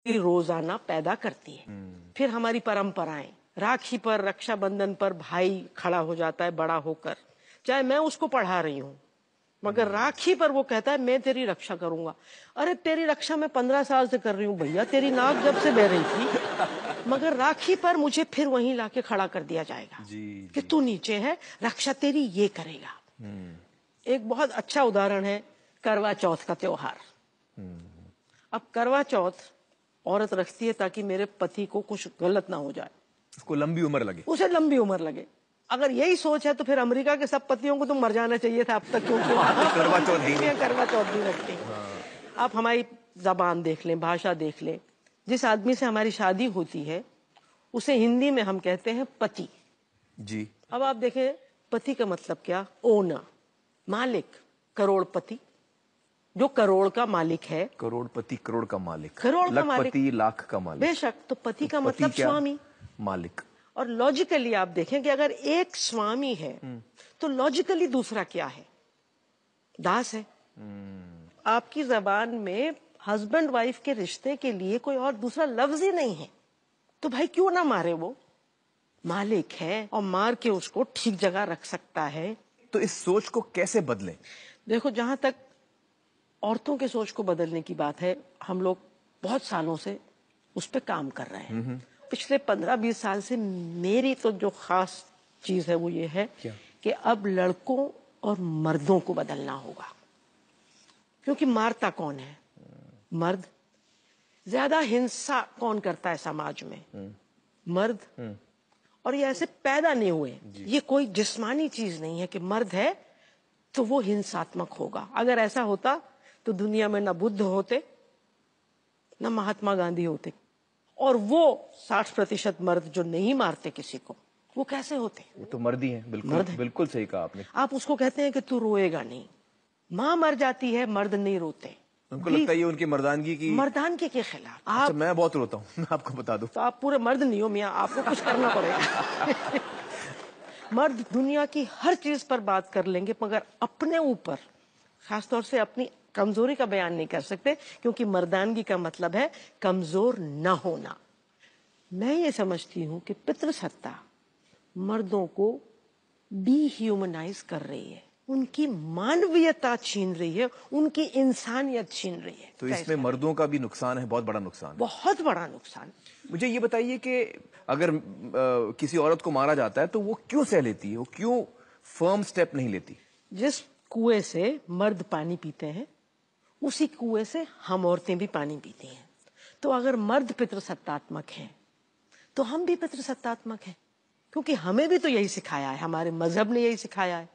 रोजाना पैदा करती है। फिर हमारी परंपराएं, राखी पर, रक्षाबंधन पर भाई खड़ा हो जाता है बड़ा होकर, चाहे मैं उसको पढ़ा रही हूँ, मगर राखी पर वो कहता है मैं तेरी रक्षा करूंगा। अरे तेरी रक्षा मैं 15 साल से कर रही हूँ भैया, तेरी नाक जब से बह रही थी, मगर राखी पर मुझे फिर वहीं लाके खड़ा कर दिया जाएगा कि तू नीचे है, रक्षा तेरी ये करेगा। एक बहुत अच्छा उदाहरण है करवा चौथ का त्योहार। अब करवा चौथ औरत रखती है ताकि मेरे पति को कुछ गलत ना हो जाए, उसको लंबी उम्र लगे, उसे लंबी उम्र लगे। अगर यही सोच है तो फिर अमेरिका के सब पतियों को तो मर जाना चाहिए था अब तक, क्योंकि करवा चौथ नहीं रखते। आप हमारी जबान देख लें, भाषा देख लें, जिस आदमी से हमारी शादी होती है उसे हिंदी में हम कहते हैं पति जी। अब आप देखें पति का मतलब क्या? ओनर, मालिक, करोड़पति, जो करोड़ का मालिक है। करोड़पति, करोड़ का मालिक, करोड़ का मालिक, लाख का मालिक। बेशक। तो पति का मतलब स्वामी, मालिक। और लॉजिकली आप देखें कि अगर एक स्वामी है तो लॉजिकली दूसरा क्या है? दास है। आपकी जबान में हस्बैंड वाइफ के रिश्ते के लिए कोई और दूसरा लफ्ज ही नहीं है, तो भाई क्यों ना मारे? वो मालिक है और मार के उसको ठीक जगह रख सकता है। तो इस सोच को कैसे बदलें? देखो, जहां तक औरतों के सोच को बदलने की बात है, हम लोग बहुत सालों से उस पर काम कर रहे हैं। पिछले 15-20 साल से मेरी तो जो खास चीज है वो ये है कि अब लड़कों और मर्दों को बदलना होगा। क्योंकि मारता कौन है? मर्द। ज्यादा हिंसा कौन करता है समाज में? मर्द। और ये ऐसे पैदा नहीं हुए, ये कोई जिस्मानी चीज नहीं है कि मर्द है तो वो हिंसात्मक होगा। अगर ऐसा होता तो दुनिया में न बुद्ध होते न महात्मा गांधी होते, और वो 60% मर्द जो नहीं मारते किसी को, वो कैसे होते? वो तो मर्द ही हैं। बिल्कुल मर्द है। बिल्कुल सही कहा आपने। आप उसको कहते हैं कि तू रोएगा नहीं, माँ मर जाती है, मर्द नहीं रोते। उनको लगता है ये उनकी मर्दानगी के खिलाफ। अच्छा, मैं बहुत रोता हूँ, मैं आपको बता दूं। तो आप पूरे मर्द नहीं हो मियाँ, आपको कुछ करना पड़ेगा। मर्द दुनिया की हर चीज पर बात कर लेंगे, मगर अपने ऊपर, खासतौर से अपनी कमजोरी का बयान नहीं कर सकते, क्योंकि मर्दानगी का मतलब है कमजोर न होना। मैं ये समझती हूँ कि पितृसत्ता मर्दों को डीह्यूमनाइज कर रही है, उनकी मानवीयता छीन रही है, उनकी इंसानियत छीन रही है। तो इसमें मर्दों का भी नुकसान है, बहुत बड़ा नुकसान है। बहुत बड़ा नुकसान। मुझे ये बताइए कि अगर किसी औरत को मारा जाता है तो वो क्यों सह लेती है? वो क्यों फर्म स्टेप नहीं लेती? जिस कुएं से मर्द पानी पीते हैं उसी कुएं से हम औरतें भी पानी पीती हैं। तो अगर मर्द पितृसत्तात्मक है तो हम भी पितृसत्तात्मक हैं, क्योंकि हमें भी तो यही सिखाया है, हमारे मजहब ने यही सिखाया है,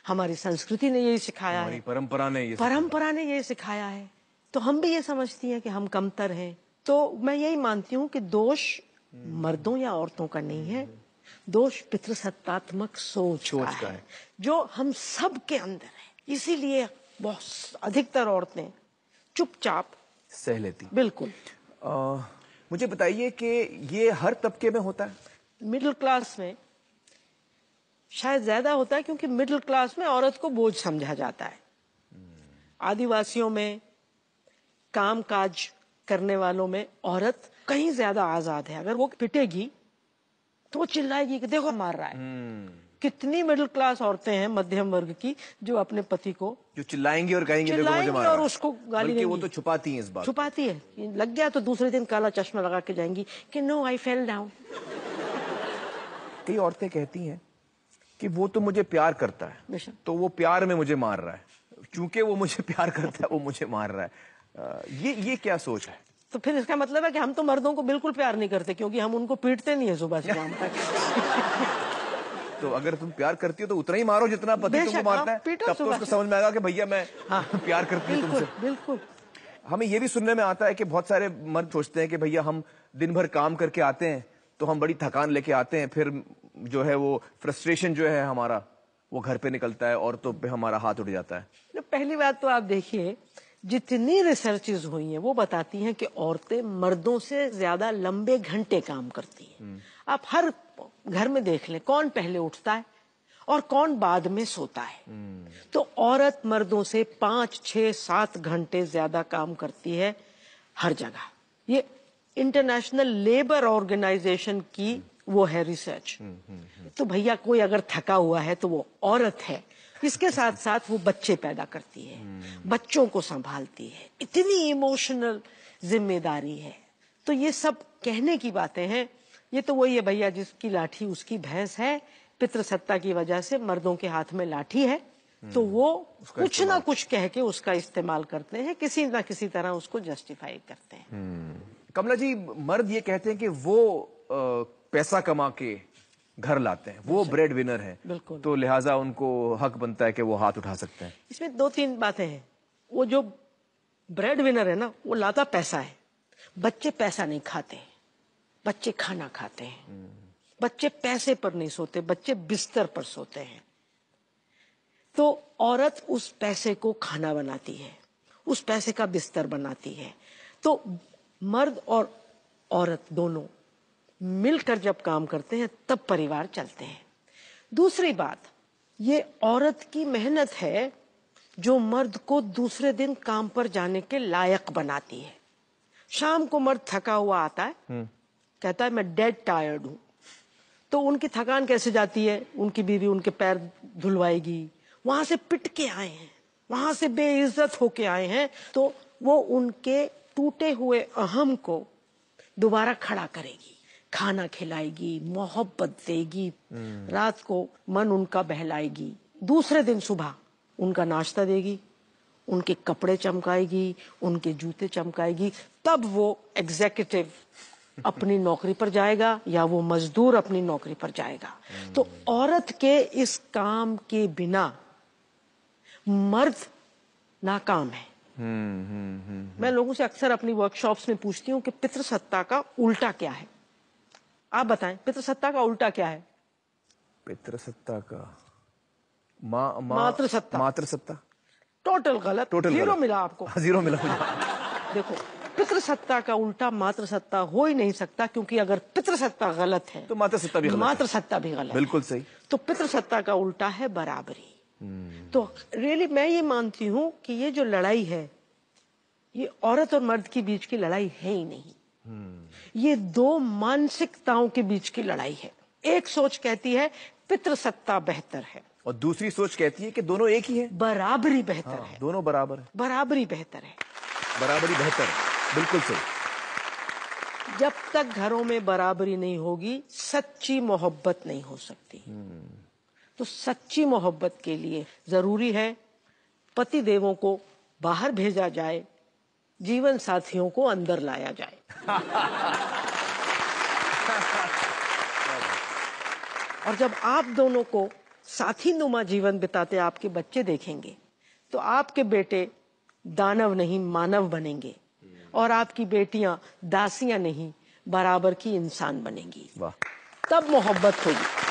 हमारी संस्कृति ने यही सिखाया है, परंपरा ने यही सिखाया है। तो हम भी ये समझती हैं कि हम कमतर हैं। तो मैं यही मानती हूँ कि दोष मर्दों या औरतों का नहीं है, दोष पितृसत्तात्मक सोच का है, जो हम सब के अंदर है। इसीलिए बहुत अधिकतर औरतें चुपचाप सह लेती। बिल्कुल। मुझे बताइए कि ये हर तबके में होता है? मिडिल क्लास में शायद ज्यादा होता है, क्योंकि मिडिल क्लास में औरत को बोझ समझा जाता है। आदिवासियों में, काम काज करने वालों में औरत कहीं ज्यादा आजाद है। अगर वो पिटेगी तो वो चिल्लाएगी कि देखो मार रहा है। कितनी मिडिल क्लास औरतें हैं मध्यम वर्ग की जो अपने पति को जो चिल्लाएंगी और कहेंगी देखो मुझे मार रहा है, और उसको गाली देंगी। वो तो छुपाती हैं इस बात, छुपाती है। लग गया तो दूसरे दिन काला चश्मा लगा के जाएंगी कि नो आई फेल डाउन। कई औरतें कहती हैं कि वो तो मुझे प्यार करता है तो वो प्यार में मुझे मार रहा है, चूंकि वो मुझे प्यार करता है वो मुझे मार रहा है। ये क्या सोच है? तो फिर इसका मतलब है कि हम तो मर्दों को बिल्कुल प्यार नहीं करते, क्योंकि हम उनको पीटते नहीं है सुबह से शाम तक। तो अगर तुम प्यार करती हो तो उतना ही मारो जितना पति तुमको मारता है, तब तो उसको समझ में आएगा कि भैया मैं प्यार करती हूँ तुमसे। बिल्कुल। हमें ये भी सुनने में आता है कि बहुत सारे मर्द सोचते हैं कि भैया हम दिन भर काम करके आते हैं तो हम बड़ी थकान लेके आते हैं, फिर जो है वो फ्रस्ट्रेशन जो है हमारा वो घर पे निकलता है, औरतों पे हमारा हाथ उठ जाता है। पहली बात तो आप देखिए, जितनी रिसर्चेज हुई हैं वो बताती हैं कि औरतें मर्दों से ज्यादा लंबे घंटे काम करती हैं। आप हर घर में देख लें कौन पहले उठता है और कौन बाद में सोता है। तो औरत मर्दों से 5, 6, 7 घंटे ज्यादा काम करती है हर जगह। ये इंटरनेशनल लेबर ऑर्गेनाइजेशन की वो है रिसर्च। तो भैया कोई अगर थका हुआ है तो वो औरत है, इसके साथ साथ वो बच्चे पैदा करती है, बच्चों को संभालती है, इतनी इमोशनल जिम्मेदारी है। तो ये सब कहने की बातें हैं। ये तो वही है भैया, जिसकी लाठी उसकी भैंस है। पितृसत्ता की वजह से मर्दों के हाथ में लाठी है, तो वो कुछ ना कुछ कह के उसका इस्तेमाल करते हैं, किसी ना किसी तरह उसको जस्टिफाई करते हैं। कमला जी, मर्द ये कहते हैं कि वो पैसा कमा के घर लाते हैं, वो ब्रेड विनर है, बिल्कुल। तो लिहाजा उनको हक बनता है कि वो हाथ उठा सकते हैं। इसमें दो तीन बातें हैं। वो जो ब्रेड विनर है ना, वो लाता पैसा है। बच्चे पैसा नहीं खाते, बच्चे खाना खाते हैं। बच्चे पैसे पर नहीं सोते, बच्चे बिस्तर पर सोते हैं। तो औरत उस पैसे को खाना बनाती है, उस पैसे का बिस्तर बनाती है। तो मर्द और औरत दोनों मिलकर जब काम करते हैं तब परिवार चलते हैं। दूसरी बात, ये औरत की मेहनत है जो मर्द को दूसरे दिन काम पर जाने के लायक बनाती है। शाम को मर्द थका हुआ आता है, कहता है मैं डेड टायर्ड हूं, तो उनकी थकान कैसे जाती है? उनकी बीवी उनके पैर धुलवाएगी, वहां से पिट के आए हैं, वहां से बेइज्जत होके आए हैं, तो वो उनके टूटे हुए अहम को दोबारा खड़ा करेगी, खाना खिलाएगी, मोहब्बत देगी, रात को मन उनका बहलाएगी, दूसरे दिन सुबह उनका नाश्ता देगी, उनके कपड़े चमकाएगी, उनके जूते चमकाएगी। तब वो एग्जीक्यूटिव अपनी नौकरी पर जाएगा या वो मजदूर अपनी नौकरी पर जाएगा। तो औरत के इस काम के बिना मर्द नाकाम है। मैं लोगों से अक्सर अपनी वर्कशॉप्स में पूछती हूँ कि पितृसत्ता का उल्टा क्या है? आप बताएं, पितृसत्ता का उल्टा क्या है? पितृसत्ता का मातृसत्ता। मातृसत्ता टोटल गलत, जीरो मिला आपको। जीरो मिला मुझे। देखो, पितृसत्ता का उल्टा मातृसत्ता हो ही नहीं सकता, क्योंकि अगर पितृसत्ता गलत है तो मातृसत्ता भी गलत है। मातृसत्ता भी गलत है। बिल्कुल सही। तो पितृसत्ता का उल्टा है बराबरी। तो रियली मैं ये मानती हूँ कि ये जो लड़ाई है, ये औरत और मर्द के बीच की लड़ाई है ही नहीं। ये दो मानसिकताओं के बीच की लड़ाई है। एक सोच कहती है पितृसत्ता बेहतर है, और दूसरी सोच कहती है कि दोनों एक ही है, बराबरी बेहतर है। दोनों बराबर है, बराबरी बेहतर है, बराबरी बेहतर है। बिल्कुल सही। जब तक घरों में बराबरी नहीं होगी, सच्ची मोहब्बत नहीं हो सकती। तो सच्ची मोहब्बत के लिए जरूरी है पति देवों को बाहर भेजा जाए, जीवन साथियों को अंदर लाया जाए। और जब आप दोनों को साथी नुमा जीवन बिताते आपके बच्चे देखेंगे, तो आपके बेटे दानव नहीं मानव बनेंगे, और आपकी बेटियां दासियां नहीं बराबर की इंसान बनेंगी। वाह। तब मोहब्बत होगी।